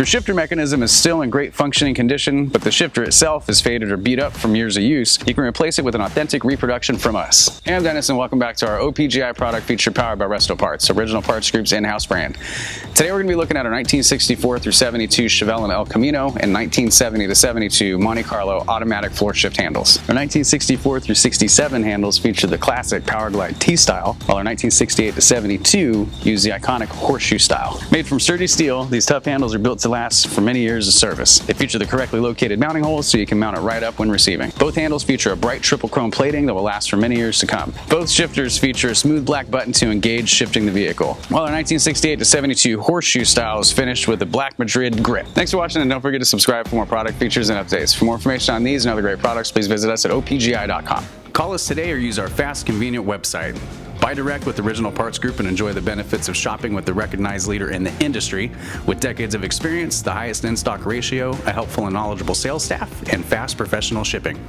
Your shifter mechanism is still in great functioning condition, but the shifter itself is faded or beat up from years of use. You can replace it with an authentic reproduction from us. Hey, I'm Dennis, and welcome back to our OPGI product feature powered by Resto Parts, Original Parts Group's in-house brand. Today we're going to be looking at our 1964 through 72 Chevelle and El Camino and 1970 to 72 Monte Carlo automatic floor shift handles. Our 1964 through 67 handles feature the classic Power Glide T-style, while our 1968 to 72 use the iconic Horseshoe style. Made from sturdy steel, these tough handles are built to last for many years of service. They feature the correctly located mounting holes so you can mount it right up when receiving. Both handles feature a bright triple chrome plating that will last for many years to come. Both shifters feature a smooth black button to engage shifting the vehicle, while our 1968 to 72 Horseshoe style is finished with a black Madrid grip. Thanks for watching, and don't forget to subscribe for more product features and updates. For more information on these and other great products, please visit us at opgi.com. Call us today or use our fast, convenient website. Buy direct with Original Parts Group and enjoy the benefits of shopping with the recognized leader in the industry with decades of experience, the highest in-stock ratio, a helpful and knowledgeable sales staff, and fast professional shipping.